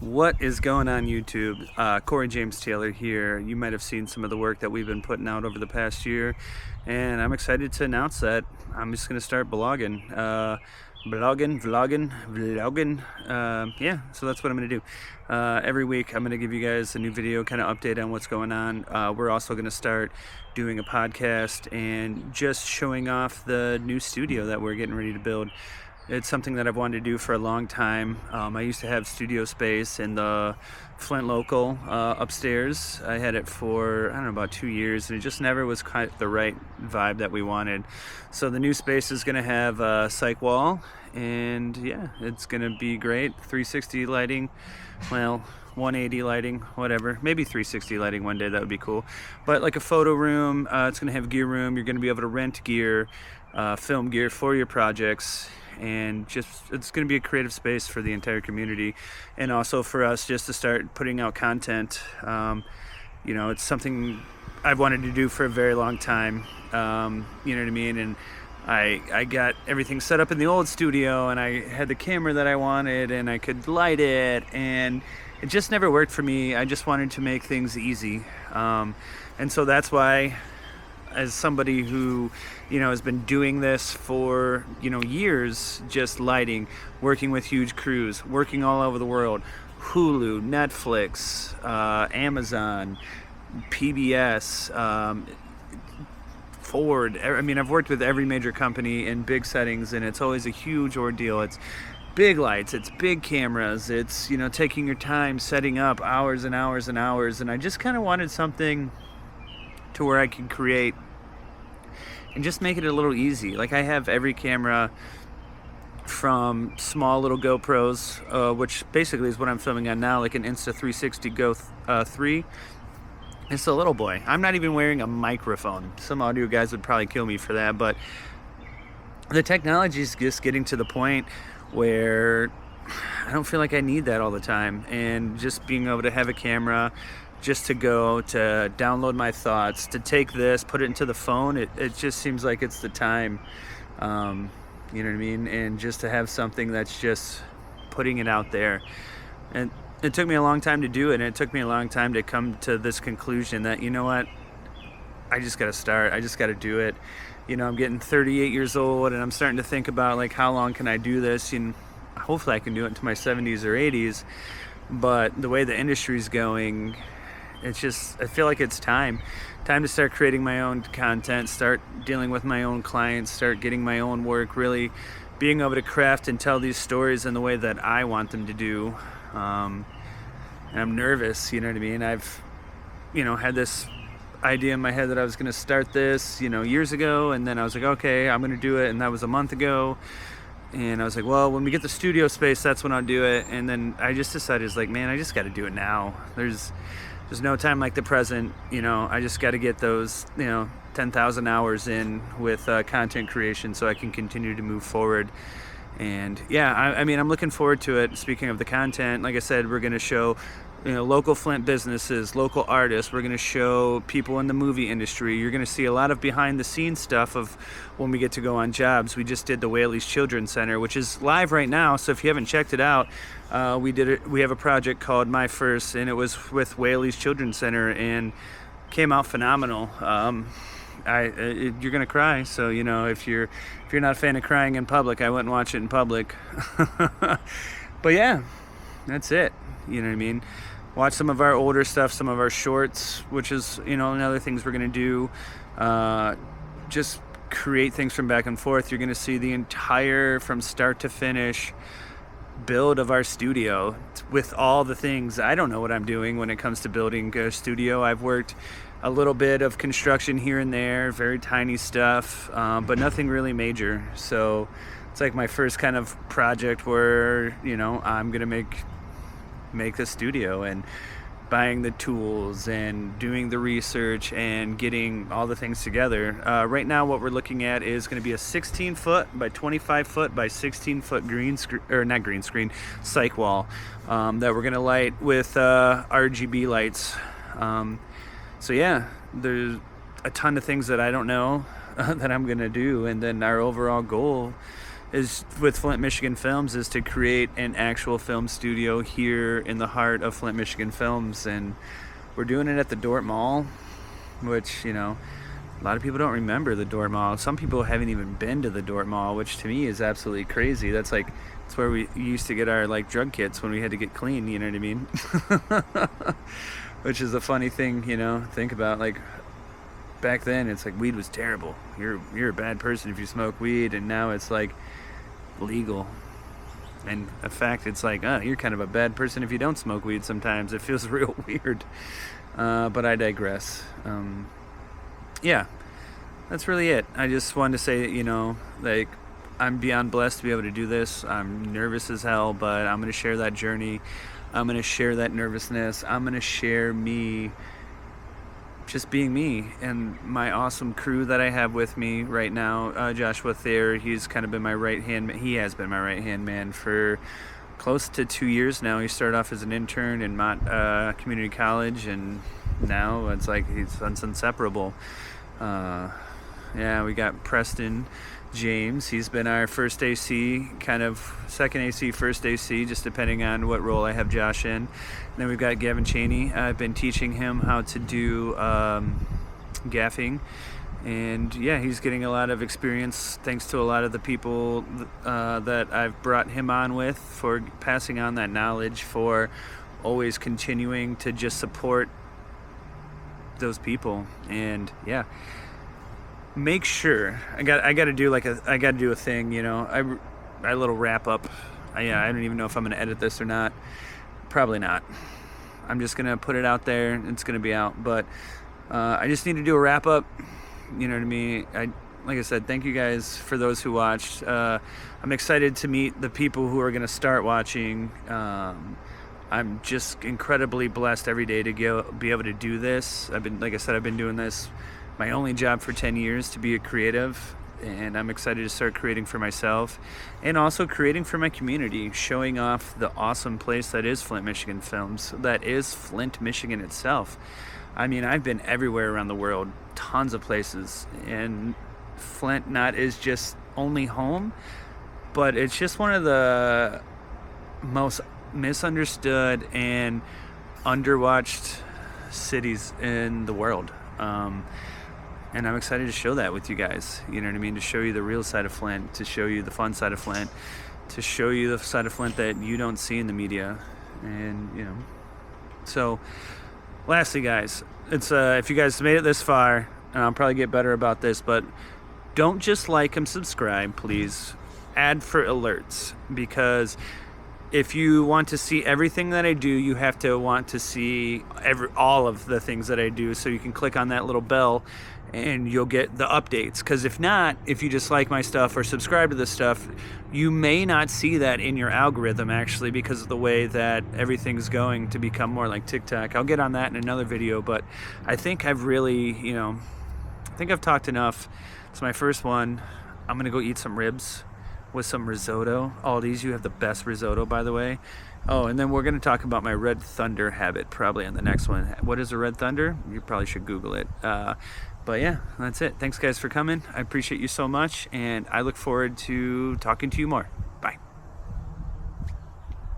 What is going on YouTube? Corey James Taylor here. You might have seen some of the work that we've been putting out over the past year, and I'm excited to announce that I'm just going to start blogging. Vlogging. Yeah, so that's what I'm going to do. Every week I'm going to give you guys a new video, kind of update on what's going on. We're also going to start doing a podcast and just showing off the new studio that we're getting ready to build. It's something that I've wanted to do for a long time. I used to have studio space in the Flint local upstairs. I had it for, I don't know, about 2 years, and it just never was quite the right vibe that we wanted. So the new space is going to have a cyc wall, and yeah, it's going to be great. 360 lighting, well, 180 lighting, whatever. Maybe 360 lighting one day, that would be cool. But like a photo room, it's going to have gear room. You're going to be able to rent gear, film gear for your projects, and just it's going to be a creative space for the entire community, and also for us just to start putting out content. It's something I've wanted to do for a very long time. You know what I mean? And I got everything set up in the old studio, and I had the camera that I wanted, and I could light it, and it just never worked for me. I just wanted to make things easy, and so that's why, as somebody who, has been doing this for, years, just lighting, working with huge crews, working all over the world, Hulu, Netflix, Amazon, PBS, Ford. I've worked with every major company in big settings, and it's always a huge ordeal. It's big lights, it's big cameras, it's, taking your time, setting up hours and hours and hours, and I just kind of wanted something to where I can create and just make it a little easy. Like, I have every camera from small little GoPros, which basically is what I'm filming on now, like an Insta360 Go 3. It's a little boy. I'm not even wearing a microphone. Some audio guys would probably kill me for that, but the technology is just getting to the point where I don't feel like I need that all the time, and just being able to have a camera just to go to download my thoughts, to take this, put it into the phone, it just seems like it's the time. You know what I mean? And just to have something that's just putting it out there. And it took me a long time to do it, and it took me a long time to come to this conclusion that, you know what, I just got to start. I just got to do it. I'm getting 38 years old, and I'm starting to think about, like, how long can I do this? And hopefully I can do it into my 70s or 80s. But the way the industry's going, it's just, I feel like it's time to start creating my own content, start dealing with my own clients, start getting my own work, really being able to craft and tell these stories in the way that I want them to do. And I'm nervous, you know what I mean? I've, had this idea in my head that I was going to start this, years ago, and then I was like, okay, I'm going to do it, and that was a month ago. And I was like, well, when we get the studio space, that's when I'll do it. And then I just decided, man, I just got to do it now. There's no time like the present. I just got to get those, 10,000 hours in with content creation so I can continue to move forward. And yeah, I'm looking forward to it. Speaking of the content, like I said, we're going to show, local Flint businesses, local artists. We're going to show people in the movie industry. You're going to see a lot of behind the scenes stuff of when we get to go on jobs. We just did the Whaley's Children's Center, which is live right now. So if you haven't checked it out, we have a project called My First, and it was with Whaley's Children's Center, and came out phenomenal. You're gonna cry, so if you're not a fan of crying in public, I wouldn't watch it in public. But yeah, that's it. You know what I mean? Watch some of our older stuff, some of our shorts, which is another things we're gonna do. Just create things from back and forth. You're gonna see the entire, from start to finish, build of our studio with all the things. I don't know what I'm doing when it comes to building a studio. I've worked a little bit of construction here and there, very tiny stuff, but nothing really major. So it's like my first kind of project where, I'm gonna make the studio, and buying the tools and doing the research and getting all the things together. Right now what we're looking at is going to be a 16 foot by 25 foot by 16 foot cyc wall that we're going to light with RGB lights. So yeah, there's a ton of things that I don't know that I'm going to do, and then our overall goal is with Flint, Michigan Films is to create an actual film studio here in the heart of Flint, Michigan Films, and we're doing it at the Dort Mall, which, you know, a lot of people don't remember the Dort Mall. Some people haven't even been to the Dort Mall, which to me is absolutely crazy. That's where we used to get our like drug kits when we had to get clean, you know what I mean? Which is a funny thing, you know, think about, like back then it's like weed was terrible. You're a bad person if you smoke weed, and now it's like legal. And in fact, it's like, you're kind of a bad person if you don't smoke weed sometimes. It feels real weird. But I digress. Yeah, that's really it. I just wanted to say, you know, like, I'm beyond blessed to be able to do this. I'm nervous as hell, but I'm going to share that journey. I'm going to share that nervousness. I'm going to share me just being me and my awesome crew that I have with me right now. Joshua Thayer, he's kind of been my right hand man. He has been my right hand man for close to 2 years now. He started off as an intern in Mott Community College, and now it's like it's inseparable. Yeah, we got Preston James. He's been our first AC, kind of second AC, first AC, just depending on what role I have Josh in. And then we've got Gavin Cheney. I've been teaching him how to do gaffing. And yeah, he's getting a lot of experience thanks to a lot of the people that I've brought him on with, for passing on that knowledge, for always continuing to just support those people. And yeah, make sure I got to do a thing, you know. A little wrap up. I don't even know if I'm going to edit this or not. Probably not. I'm just going to put it out there. It's going to be out, but I just need to do a wrap up. You know what I mean? Like I said, thank you guys for those who watched. I'm excited to meet the people who are going to start watching. I'm just incredibly blessed every day to be able to do this. I've been doing this my only job for 10 years, to be a creative, and I'm excited to start creating for myself and also creating for my community, showing off the awesome place that is Flint, Michigan Films, that is Flint, Michigan itself. I mean, I've been everywhere around the world, tons of places, and Flint not is just only home, but it's just one of the most misunderstood and underwatched cities in the world. And I'm excited to show that with you guys, you know what I mean? To show you the real side of Flint, to show you the fun side of Flint, to show you the side of Flint that you don't see in the media. And, you know, so lastly, guys, it's if you guys made it this far, and I'll probably get better about this, but don't just like and subscribe, please. Add for alerts, because if you want to see everything that I do, you have to want to see all of the things that I do. So you can click on that little bell and you'll get the updates. Because if not, if you just like my stuff or subscribe to this stuff, you may not see that in your algorithm, actually, because of the way that everything's going to become more like TikTok. I'll get on that in another video, but I think I've really, I think I've talked enough. It's my first one. I'm going to go eat some ribs with some risotto. Aldi's, you have the best risotto, by the way. Oh, and then we're going to talk about my Red Thunder habit probably in the next one. What is a Red Thunder? You probably should Google it. But yeah, that's it. Thanks, guys, for coming. I appreciate you so much, and I look forward to talking to you more.